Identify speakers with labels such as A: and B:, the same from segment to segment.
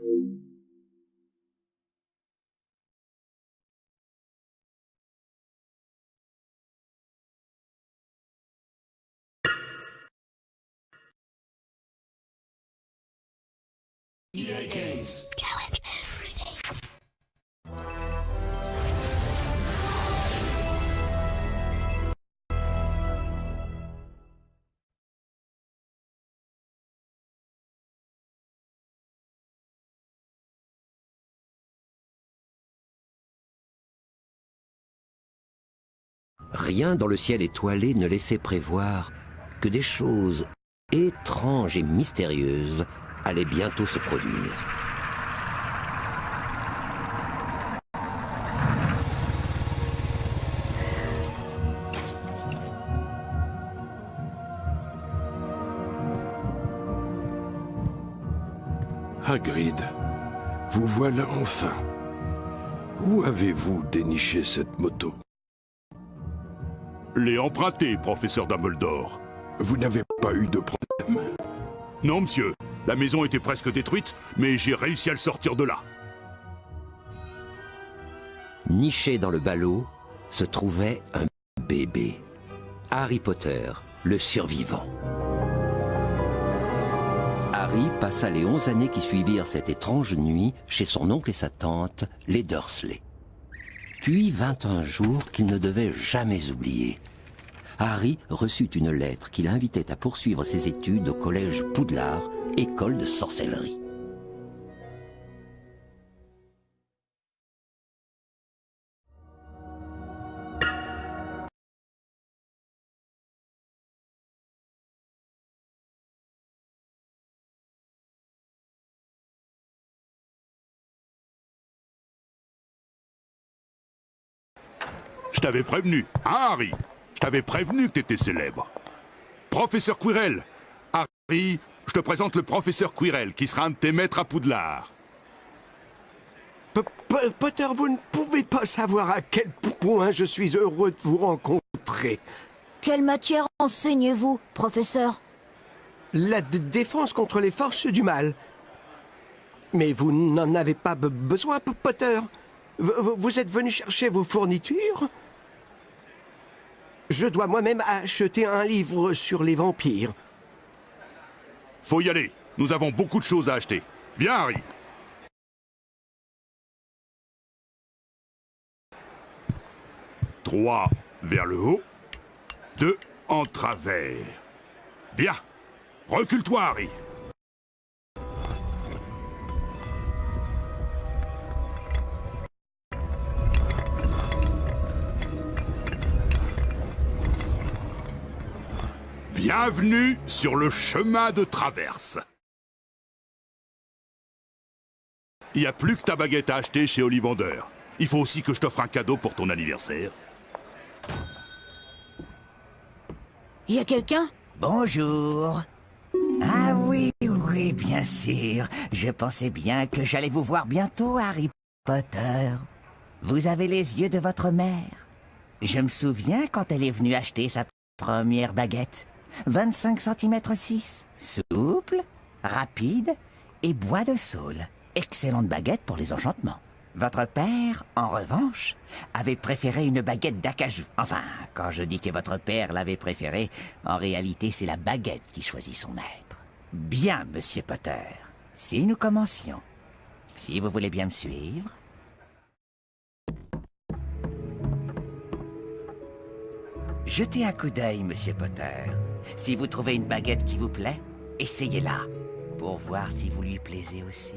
A: EA Games.
B: Challenge everything.
C: Rien dans le ciel étoilé ne laissait prévoir que des choses étranges et mystérieuses allaient bientôt se produire.
A: Hagrid, vous voilà enfin. Où avez-vous déniché cette moto?
D: L'ai emprunté, professeur Dumbledore.
A: Vous n'avez pas eu de problème?
D: Non, monsieur. La maison était presque détruite, mais j'ai réussi à le sortir de là.
C: Niché dans le ballot se trouvait un bébé. Harry Potter, le survivant. Harry passa les 11 années qui suivirent cette étrange nuit chez son oncle et sa tante, les Dursley. Puis vint un jour qu'il ne devait jamais oublier. Harry reçut une lettre qui l'invitait à poursuivre ses études au collège Poudlard, école de sorcellerie.
D: Je t'avais prévenu, hein, Harry? Je t'avais prévenu que t'étais célèbre. Professeur Quirrell. Harry, je te présente le professeur Quirrell, qui sera un de tes maîtres à Poudlard.
E: Potter, vous ne pouvez pas savoir à quel point je suis heureux de vous rencontrer.
B: Quelle matière enseignez-vous, professeur?
E: La défense contre les forces du mal. Mais vous n'en avez pas besoin, Potter. Vous êtes venu chercher vos fournitures? Je dois moi-même acheter un livre sur les vampires.
D: Faut y aller. Nous avons beaucoup de choses à acheter. Viens, Harry. Trois vers le haut. 2 en travers. Bien. Recule-toi, Harry. Bienvenue sur le chemin de traverse. Il n'y a plus que ta baguette à acheter chez Ollivander. Il faut aussi que je t'offre un cadeau pour ton anniversaire.
B: Y a quelqu'un?
F: Bonjour. Ah oui, oui, bien sûr. Je pensais bien que j'allais vous voir bientôt, Harry Potter. Vous avez les yeux de votre mère. Je me souviens quand elle est venue acheter sa première baguette. 25 cm 6. Souple, rapide et bois de saule. Excellente baguette pour les enchantements. Votre père, en revanche, avait préféré une baguette d'acajou. Enfin, quand je dis que votre père l'avait préférée, en réalité, c'est la baguette qui choisit son maître. Bien, monsieur Potter, si nous commencions. Si vous voulez bien me suivre. Jetez un coup d'œil, monsieur Potter. Si vous trouvez une baguette qui vous plaît, essayez-la, pour voir si vous lui plaisez aussi.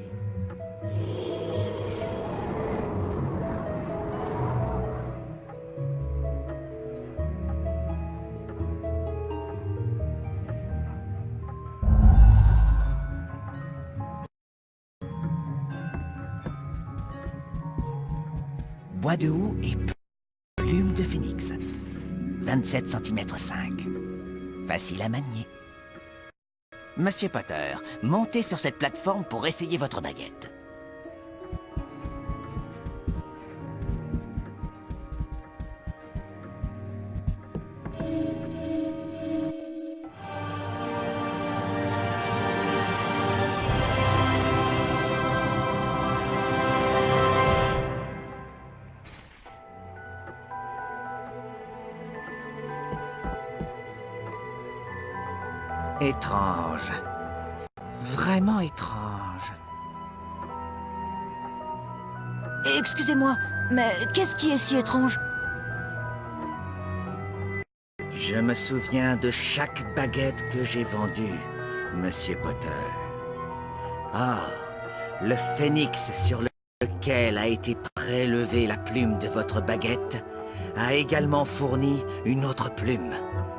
F: Bois de houx et plume de phénix. 27 cm 5. Facile à manier. Monsieur Potter, montez sur cette plateforme pour essayer votre baguette. Étrange. Vraiment étrange.
B: Excusez-moi, mais qu'est-ce qui est si étrange?
F: Je me souviens de chaque baguette que j'ai vendue, Monsieur Potter. Ah, le phénix sur lequel a été prélevée la plume de votre baguette a également fourni une autre plume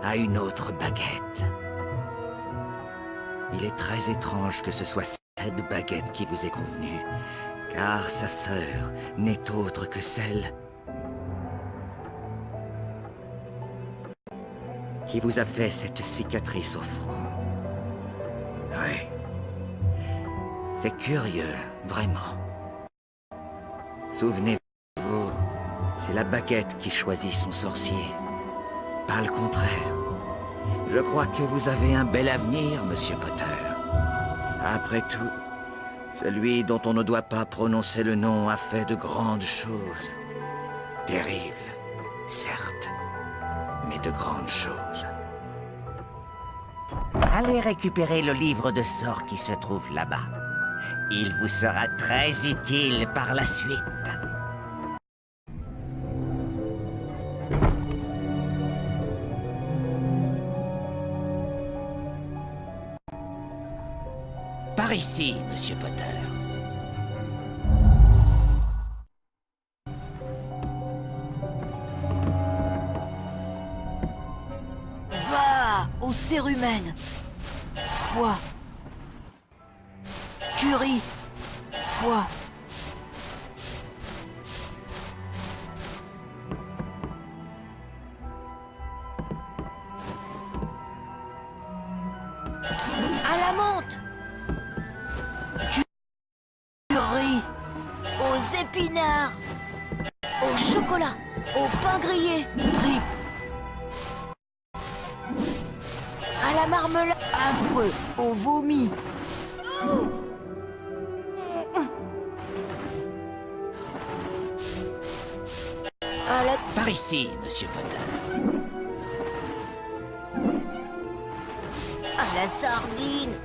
F: à une autre baguette. Il est très étrange que ce soit cette baguette qui vous est convenue, car sa sœur n'est autre que celle qui vous a fait cette cicatrice au front. Oui. C'est curieux, vraiment. Souvenez-vous, c'est la baguette qui choisit son sorcier, pas le contraire. Je crois que vous avez un bel avenir, Monsieur Potter. Après tout, celui dont on ne doit pas prononcer le nom a fait de grandes choses. Terribles, certes, mais de grandes choses. Allez récupérer le livre de sorts qui se trouve là-bas. Il vous sera très utile par la suite. Par ici, Monsieur Potter.
B: Bah, au cérumen. Foie. Curie. Foie. À la menthe. Curry. Aux épinards. Au chocolat. Au pain grillé. Tripe. À la marmelade. Affreux. Au vomi. À la...
F: Par ici, Monsieur Potter.
B: À la sardine.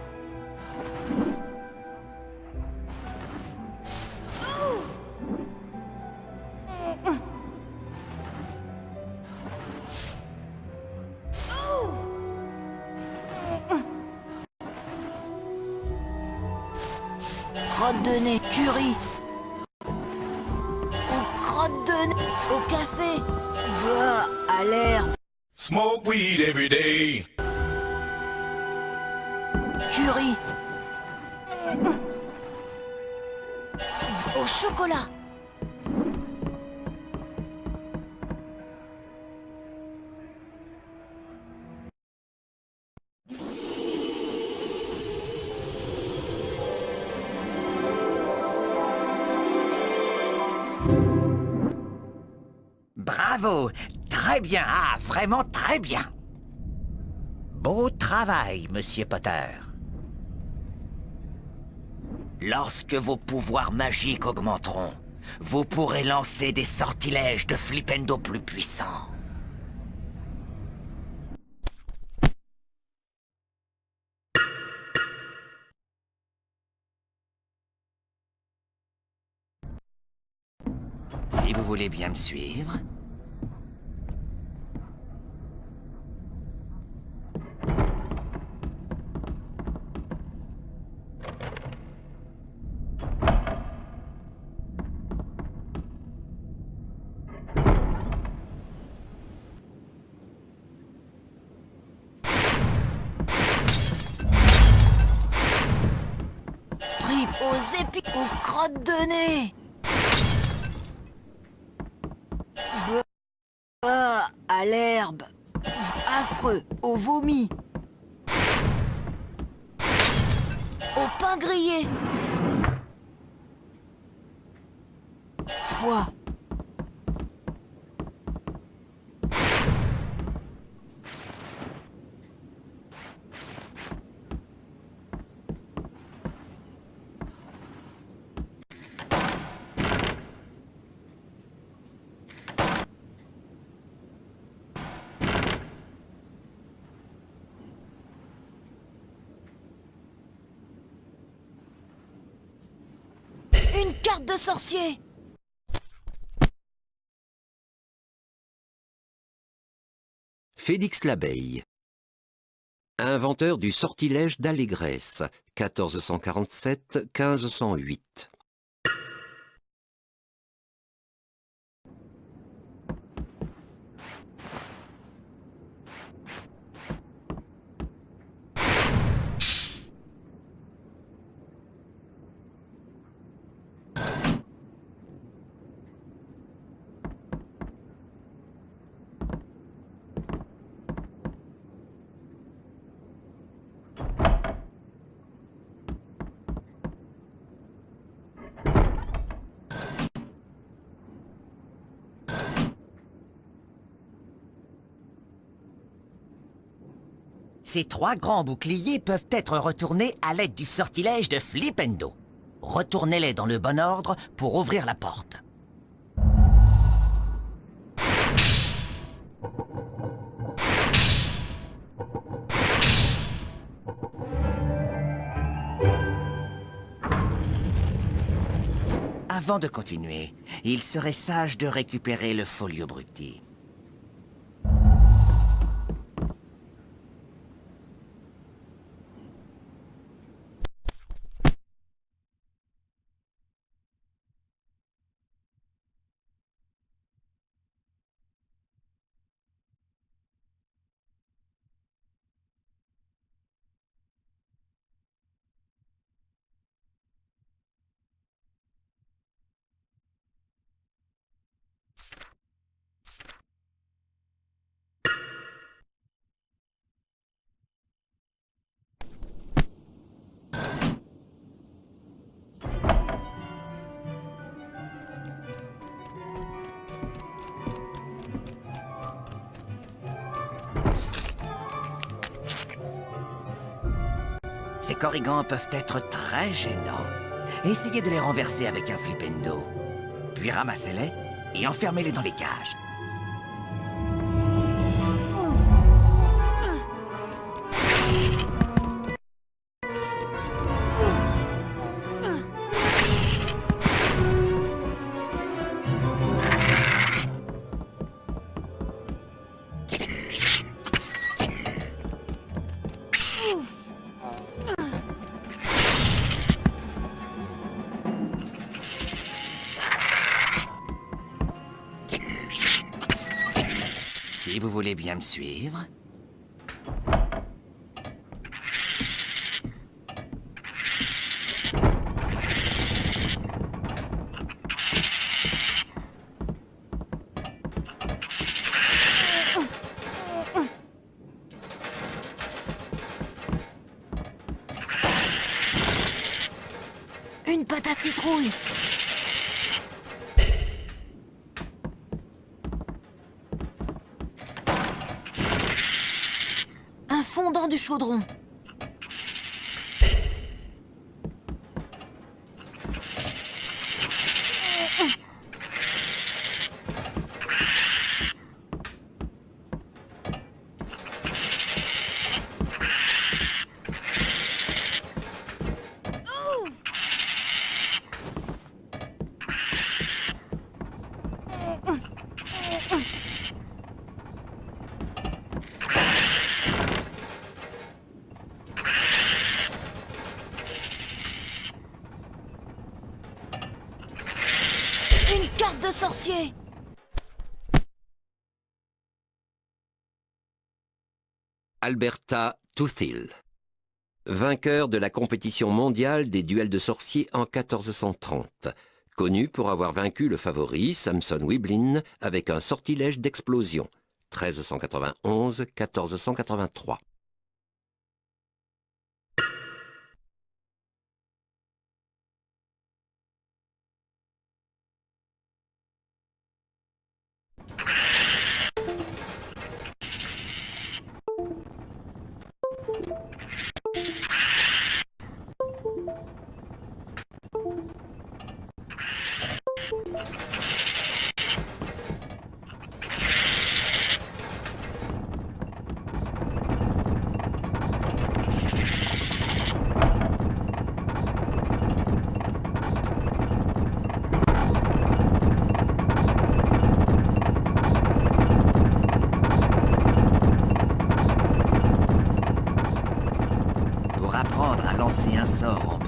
B: Crotte de nez, curry. Aux crottes de nez, au café. Bah, à l'herbe.
G: Smoke weed every day.
B: Curry. Au chocolat.
F: Bravo! Très bien! Ah, vraiment très bien! Beau travail, Monsieur Potter. Lorsque vos pouvoirs magiques augmenteront, vous pourrez lancer des sortilèges de Flipendo plus puissants. Si vous voulez bien me suivre...
B: Tripe aux épis, aux crottes de nez. Bah, à l'herbe. Affreux, au vomi. Au pain grillé. Foie. Une carte de sorcier!
C: Félix l'Abeille. Inventeur du sortilège d'allégresse, 1447-1508.
F: Ces 3 grands boucliers peuvent être retournés à l'aide du sortilège de Flipendo. Retournez-les dans le bon ordre pour ouvrir la porte. Avant de continuer, il serait sage de récupérer le Folio Bruti. Ces corrigans peuvent être très gênants. Essayez de les renverser avec un flipendo. Puis ramassez-les et enfermez-les dans les cages. Si vous voulez bien me suivre.
B: Une pâte à citrouille! Un fondant du chaudron. Une carte de sorcier!
C: Alberta Toothill. Vainqueur de la compétition mondiale des duels de sorciers en 1430. Connu pour avoir vaincu le favori Samson Wiblin avec un sortilège d'explosion. 1391-1483.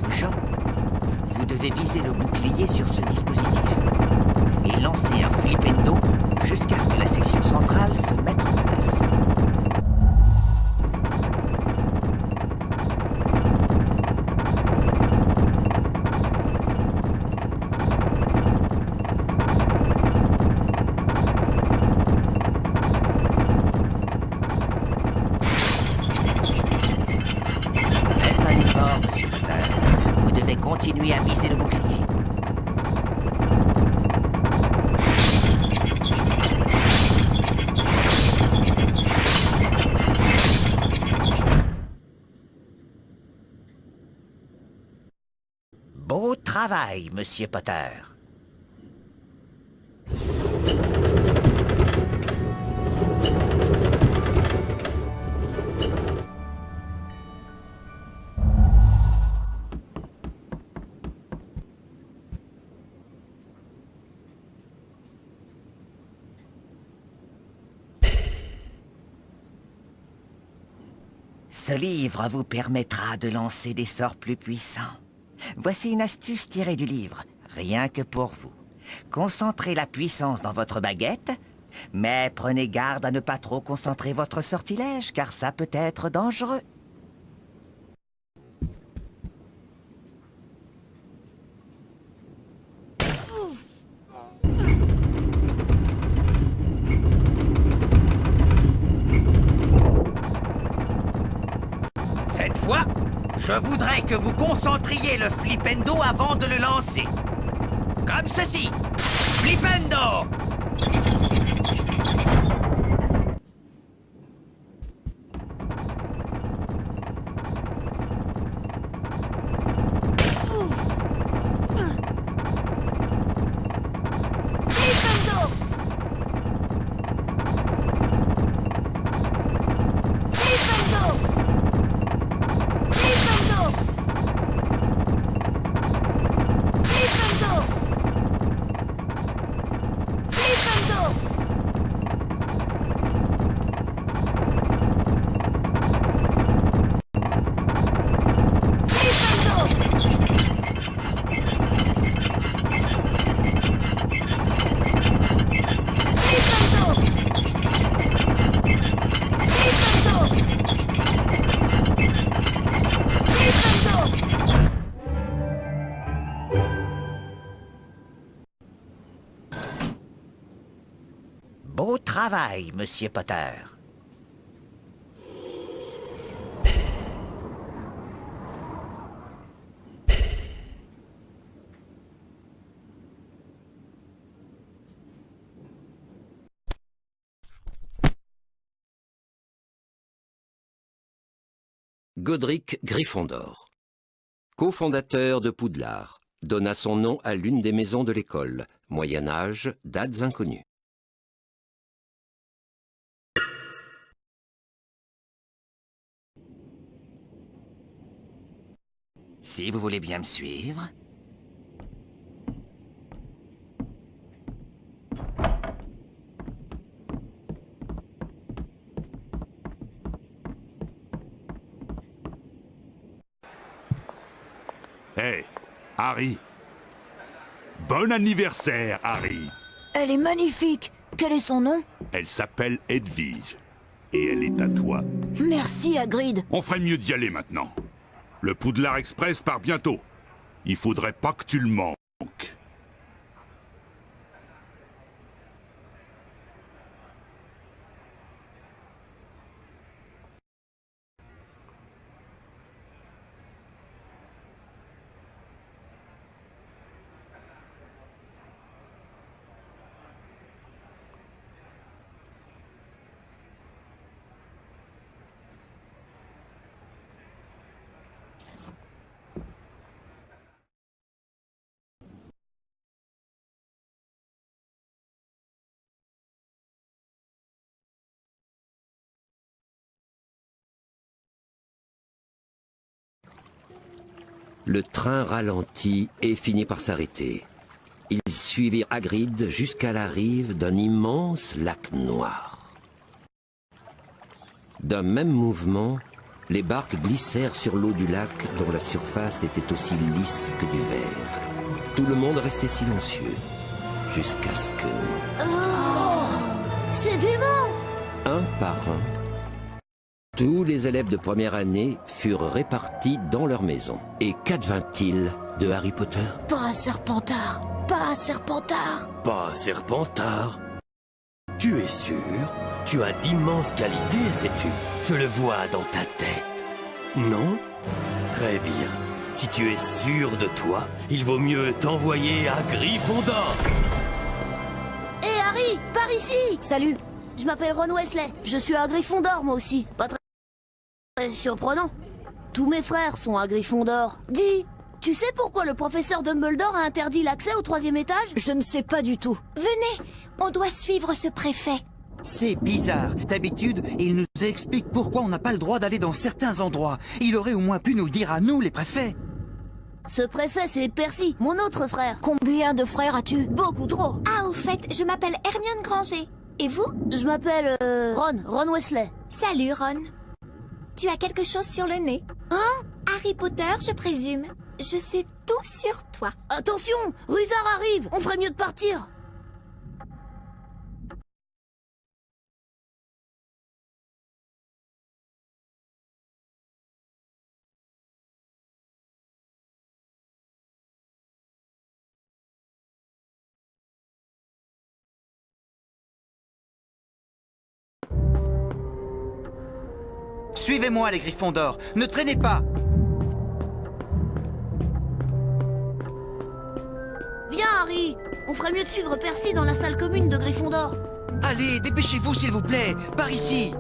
F: bougeant, vous devez viser le bouclier sur ce dispositif et lancer un flipendo jusqu'à ce que la section centrale se mette en place. Faites un effort, Monsieur Potter. Vous devez continuer à viser le bouclier. Beau travail, Monsieur Potter. Ce livre vous permettra de lancer des sorts plus puissants. Voici une astuce tirée du livre, rien que pour vous. Concentrez la puissance dans votre baguette, mais prenez garde à ne pas trop concentrer votre sortilège, car ça peut être dangereux. Cette fois, je voudrais que vous concentriez le flipendo avant de le lancer. Comme ceci. Flipendo! Beau travail, Monsieur Potter.
C: Godric Gryffondor, cofondateur de Poudlard, donna son nom à l'une des maisons de l'école. Moyen Âge, dates inconnues.
F: Si vous voulez bien me suivre.
D: Hé, Harry. Bon anniversaire, Harry.
B: Elle est magnifique. Quel est son nom?
D: Elle s'appelle Edwige. Et elle est à toi.
B: Merci, Hagrid.
D: On ferait mieux d'y aller maintenant. Le Poudlard Express part bientôt. Il faudrait pas que tu le manques.
C: Le train ralentit et finit par s'arrêter. Ils suivirent Hagrid jusqu'à la rive d'un immense lac noir. D'un même mouvement, Les barques glissèrent sur l'eau du lac dont la surface était aussi lisse que du verre. Tout le monde restait silencieux, jusqu'à ce que,
B: C'est dément!
C: un par un, tous les élèves de première année furent répartis dans leur maison. Et qu'advint-il de Harry Potter?
B: Pas Serpentard! Pas Serpentard!
H: Pas Serpentard. Tu es sûr? Tu as d'immenses qualités, sais-tu? Je le vois dans ta tête. Non? Très bien. Si tu es sûr de toi, il vaut mieux t'envoyer à Gryffondor.
B: Hé Harry, par ici! Salut, je m'appelle Ron Weasley. Je suis à Gryffondor moi aussi. Pas très surprenant. Tous mes frères sont à Gryffondor. Dis, tu sais pourquoi le professeur Dumbledore a interdit l'accès au 3e étage? Je ne sais pas du tout.
I: Venez, on doit suivre ce préfet.
J: C'est bizarre. D'habitude, il nous explique pourquoi on n'a pas le droit d'aller dans certains endroits. Il aurait au moins pu nous le dire à nous, les préfets.
B: Ce préfet, c'est Percy, mon autre frère. Combien de frères as-tu? Beaucoup trop.
I: Ah, au fait, je m'appelle Hermione Granger. Et vous?
B: Je m'appelle Ron Weasley.
I: Salut, Ron. Tu as quelque chose sur le nez?
B: Hein?
I: Harry Potter, je présume. Je sais tout sur toi.
B: Attention, Rusard arrive. On ferait mieux de partir.
J: Suivez-moi, les Gryffondors. Ne traînez pas.
B: Viens, Harry. On ferait mieux de suivre Percy dans la salle commune de Gryffondor.
J: Allez, dépêchez-vous, s'il vous plaît. Par ici.